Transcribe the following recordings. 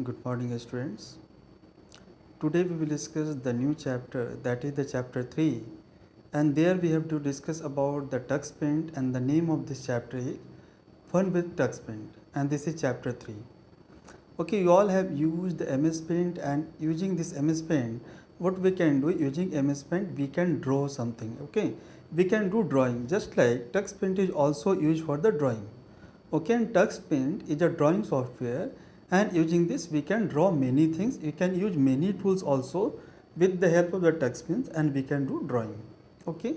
Good morning, students. Today we will discuss the new chapter, that is the chapter 3, and there we have to discuss about the Tux Paint, and the name of this chapter is Fun with Tux Paint, and this is chapter 3. Okay, you all have used the MS Paint, and using this MS Paint, what we can do using MS Paint, we can draw something. Okay, we can do drawing just like Tux Paint is also used for the drawing. Okay, and Tux Paint is a drawing software, and using this we can draw many things. You can use many tools also with the help of the Tux Paint, and we can do drawing. Okay,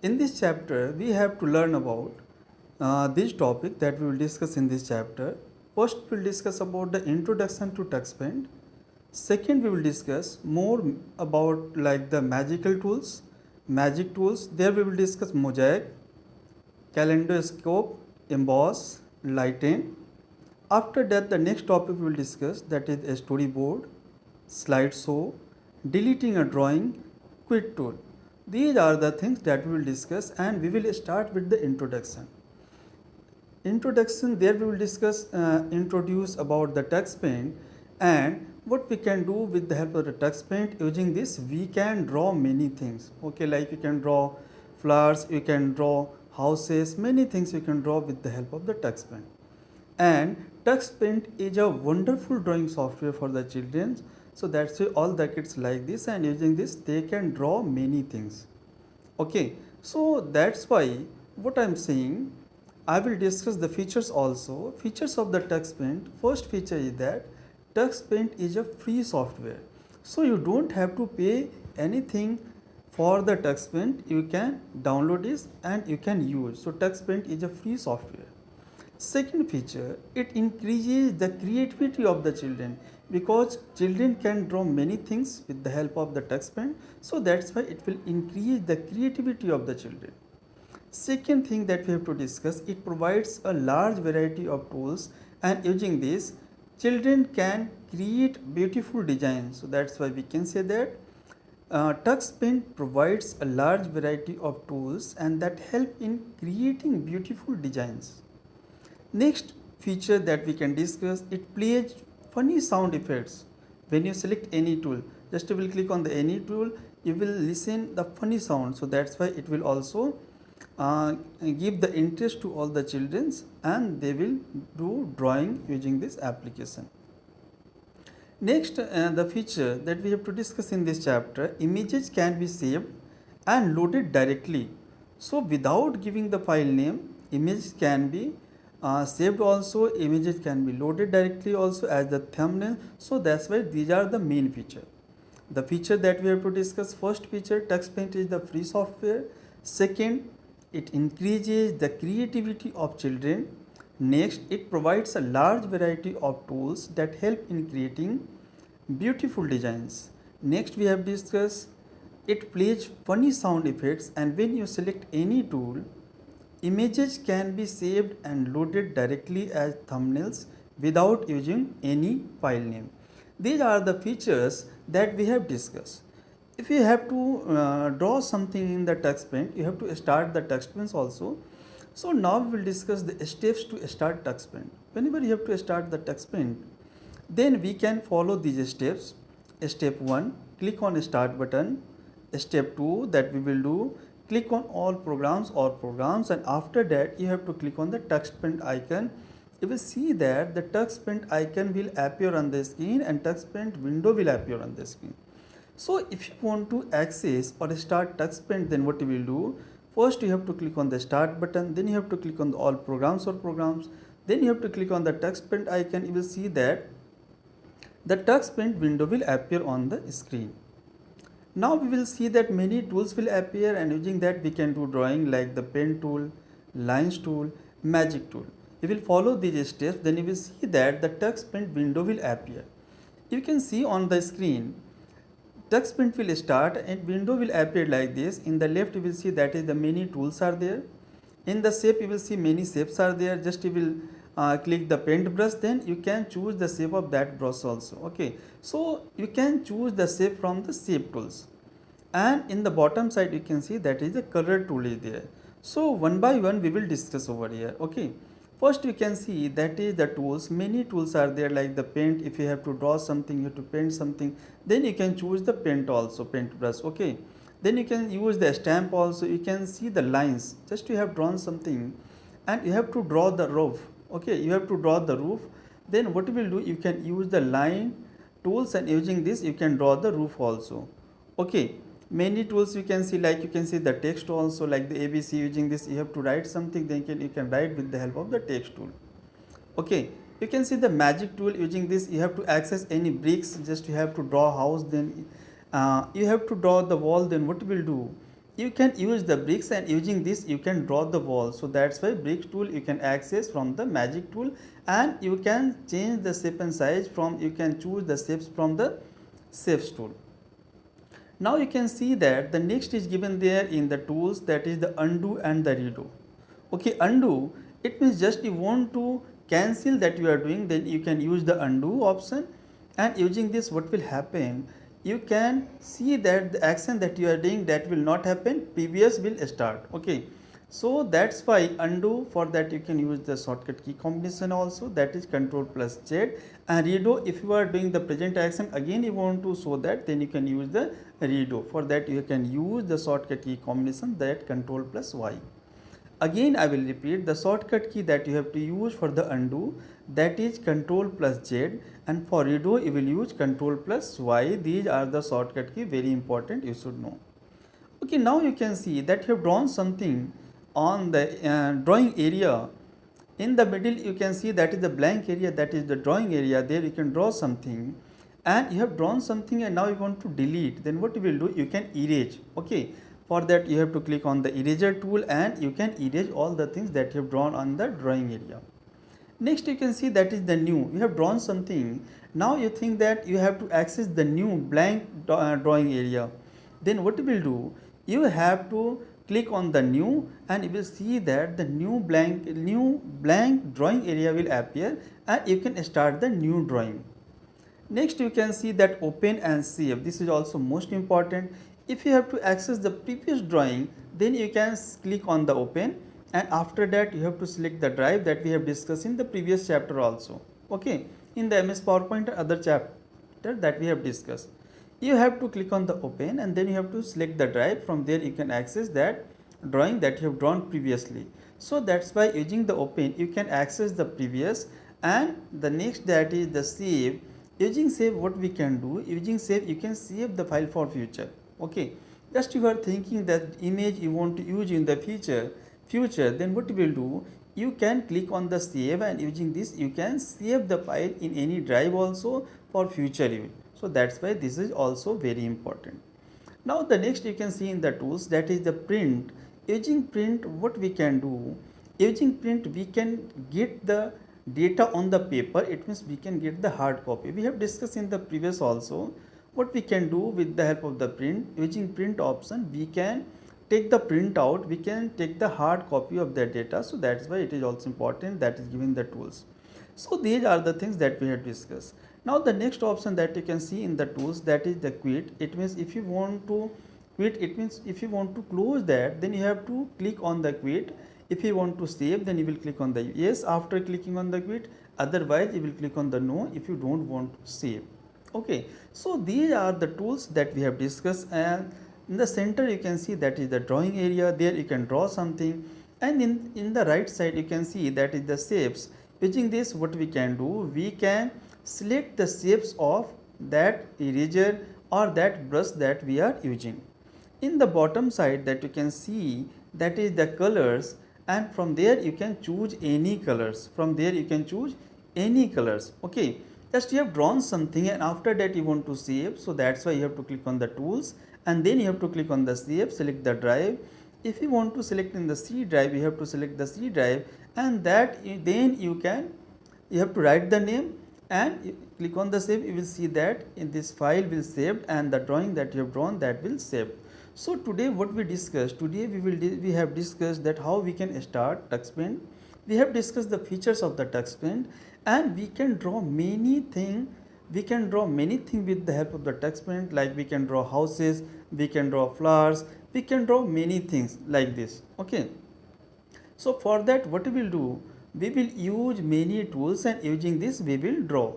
in this chapter we have to learn about this topic that we will discuss in this chapter. First, we will discuss about the introduction to Tux Paint. Second, we will discuss more about like the magical tools, magic tools. There we will discuss mosaic, kaleidoscope, emboss, lighten. After that, the next topic we will discuss, that is a storyboard, slideshow, deleting a drawing, quit tool. These are the things that we will discuss, and we will start with the introduction. Introduction, there we will discuss, introduce about the Tux Paint and what we can do with the help of the Tux Paint. Using this we can draw many things. Okay, like you can draw flowers, you can draw houses, many things you can draw with the help of the Tux Paint. And Tux Paint is a wonderful drawing software for the children. So that's why all the kids like this, and using this they can draw many things. Okay, so that's why what I'm saying, I will discuss the features also. Features of the Tux Paint. First feature is that Tux Paint is a free software. So you don't have to pay anything for the Tux Paint. You can download this and you can use. So Tux Paint is a free software. Second feature, it increases the creativity of the children, because children can draw many things with the help of the Tux Paint. So that's why it will increase the creativity of the children. Second thing that we have to discuss, it provides a large variety of tools, and using this children can create beautiful designs. So that's why we can say that Tux Paint provides a large variety of tools and that help in creating beautiful designs. Next feature that we can discuss, it plays funny sound effects. When you select any tool, just you will click on the any tool, you will listen the funny sound. So that's why it will also give the interest to all the childrens, and they will do drawing using this application. Next, the feature that we have to discuss in this chapter, images can be saved and loaded directly. So without giving the file name, images can be saved also, images can be loaded directly also as the thumbnail. So that's why these are the main feature. The feature that we have to discuss, first feature, Tux Paint is the free software. Second, it increases the creativity of children. Next, it provides a large variety of tools that help in creating beautiful designs. Next, we have discussed, it plays funny sound effects, and when you select any tool, images can be saved and loaded directly as thumbnails without using any file name. These are the features that we have discussed. If you have to draw something in the Tux Paint, you have to start the Tux Paint also. So now we will discuss the steps to start Tux Paint. Whenever you have to start the Tux Paint, then we can follow these steps. Step 1, click on start button. Step 2, that we will do, click on all programs or programs, and after that you have to click on the Tux Paint icon. You will see that the Tux Paint icon will appear on the screen and Tux Paint window will appear on the screen. So if you want to access or start Tux Paint, then what you will do, first you have to click on the start button, then you have to click on the all programs or programs, then you have to click on the Tux Paint icon. You will see that the Tux Paint window will appear on the screen. Now we will see that many tools will appear, and using that we can do drawing like the pen tool, lines tool, magic tool. You will follow these steps, then you will see that the Tux Paint window will appear. You can see on the screen, Tux Paint will start and window will appear like this. In the left you will see that is the many tools are there. In the shape you will see many shapes are there. Just you will click the paint brush, then you can choose the shape of that brush also. Okay, so you can choose the shape from the shape tools, and in the bottom side you can see that is the color tool is there. So one by one we will discuss over here. Okay, First we can see that is the tools. Many tools are there like the paint. If you have to draw something, you have to paint something, then you can choose the paint also, paint brush. Okay, then you can use the stamp also. You can see the lines. Just you have drawn something and you have to draw the roof. Okay, you have to draw the roof. Then what you will do, you can use the line tools, and using this you can draw the roof also. Okay, many tools you can see, like you can see the text also, like the ABC. Using this you have to write something, then you can write with the help of the text tool. Okay, you can see the magic tool. Using this you have to access any bricks. Just you have to draw a house, then you have to draw the wall. Then what you will do, you can use the bricks, and using this you can draw the wall. So that's why brick tool you can access from the magic tool, and you can change the shape and size from, you can choose the shapes from the shapes tool. Now you can see that the next is given there in the tools, that is the undo and the redo. Okay, undo, it means just you want to cancel that you are doing, then you can use the undo option, and using this what will happen, you can see that the action that you are doing, that will not happen, previous will start. Okay, so that's why undo, for that you can use the shortcut key combination also, that is Ctrl plus Z. And redo, if you are doing the present action, again you want to show that, then you can use the redo. For that you can use the shortcut key combination, that Ctrl plus Y. Again I will repeat, the shortcut key that you have to use for the undo, that is Ctrl plus Z, and for redo you will use Ctrl plus Y. These are the shortcut key, very important, you should know. Okay, now you can see that you have drawn something on the drawing area. In the middle you can see that is the blank area, that is the drawing area. There you can draw something, and you have drawn something and now you want to delete. Then what you will do, you can erase. Okay, for that you have to click on the eraser tool, and you can erase all the things that you have drawn on the drawing area. Next you can see that is the new. You have drawn something, now you think that you have to access the new blank drawing area. Then what you will do, you have to click on the new, and you will see that the new blank drawing area will appear, and you can start the new drawing. Next you can see that open and save. This is also most important. If you have to access the previous drawing, then you can click on the open, and after that you have to select the drive that we have discussed in the previous chapter also. Okay, in the MS PowerPoint or other chapter that we have discussed. You have to click on the open, and then you have to select the drive. From there you can access that drawing that you have drawn previously. So that's why using the open you can access the previous. And the next, that is the save. Using save, what we can do, using save you can save the file for future. Okay, just you are thinking that image you want to use in the future, then what you will do, you can click on the save, and using this you can save the file in any drive also for future use. So that's why this is also very important. Now the next you can see in the tools, that is the print. Using print, what we can do, using print we can get the data on the paper. It means we can get the hard copy. We have discussed in the previous also what we can do with the help of the print. Using print option we can take the print out, we can take the hard copy of the data. So that's why it is also important, that is given the tools. So these are the things that we have discussed. Now the next option that you can see in the tools, that is the quit. It means if you want to quit, it means if you want to close that, then you have to click on the quit. If you want to save, then you will click on the yes after clicking on the quit. Otherwise you will click on the no if you don't want to save. Okay, so these are the tools that we have discussed, and in the center you can see that is the drawing area. There you can draw something, and in the right side you can see that is the shapes. Using this, what we can do, we can select the shapes of that eraser or that brush that we are using. In the bottom side that you can see, that is the colors, and from there you can choose any colors. From there you can choose any colors. Okay, just you have drawn something, and after that you want to save. So that's why you have to click on the tools, and then you have to click on the save, select the drive. If you want to select in the C drive, you have to select the C drive, and that then you have to write the name, and you click on the save. You will see that in this file will saved, and the drawing that you have drawn, that will save. So today what we discussed, today we have discussed that how we can start TuxPaint. We have discussed the features of the TuxPaint, and we can draw many things. We can draw many things with the help of the TuxPaint, like we can draw houses, we can draw flowers, we can draw many things like this. Okay, so for that what we will do, we will use many tools, and using this we will draw.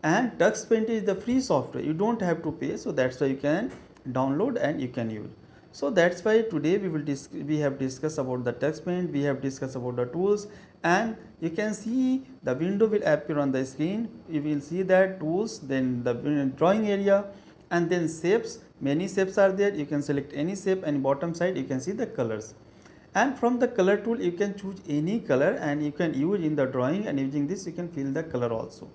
And TuxPaint is the free software, you don't have to pay, so that's why you can download and you can use. So that's why today we have discussed about the TuxPaint, we have discussed about the tools, and you can see the window will appear on the screen. You will see that tools, then the drawing area, and then shapes. Many shapes are there, you can select any shape, and bottom side you can see the colors. And from the color tool you can choose any color and you can use in the drawing, and using this you can fill the color also.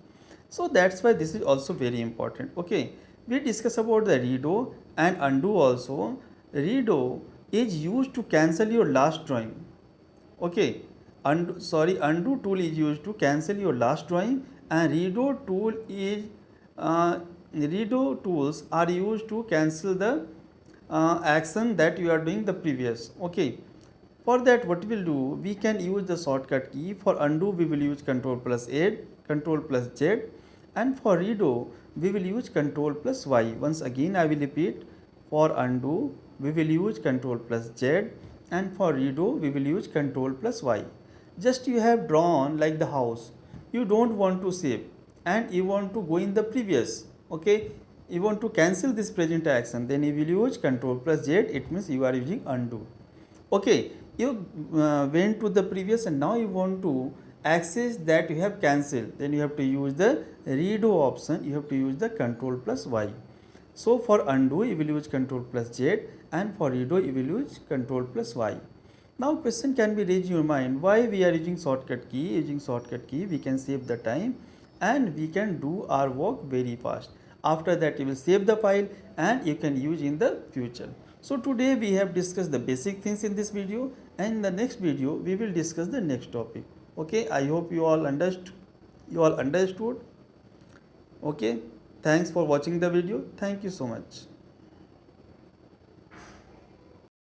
So that's why this is also very important. Okay, we discuss about the redo and undo also. Redo is used to cancel your last drawing. Okay, undo tool is used to cancel your last drawing, and redo tools are used to cancel the action that you are doing the previous. Okay, for that what we will do, we can use the shortcut key. For undo we will use Ctrl plus A, Ctrl plus Z, and for redo we will use Ctrl plus Y. Once again I will repeat, for undo we will use Ctrl plus Z, and for redo we will use Ctrl plus Y. Just you have drawn like the house, you don't want to save and you want to go in the previous. Okay, you want to cancel this present action, then you will use Ctrl plus Z, it means you are using undo. Okay, you went to the previous and now you want to access that you have cancelled, then you have to use the redo option, you have to use the Ctrl plus Y. So for undo you will use Ctrl plus Z, and for redo you will use Ctrl plus Y. Now question can be raised in your mind, why we are using shortcut key? Using shortcut key we can save the time and we can do our work very fast. After that you will save the file and you can use in the future. So today we have discussed the basic things in this video, and in the next video we will discuss the next topic. Okay, I hope you all understood. Okay, thanks for watching the video. Thank you so much.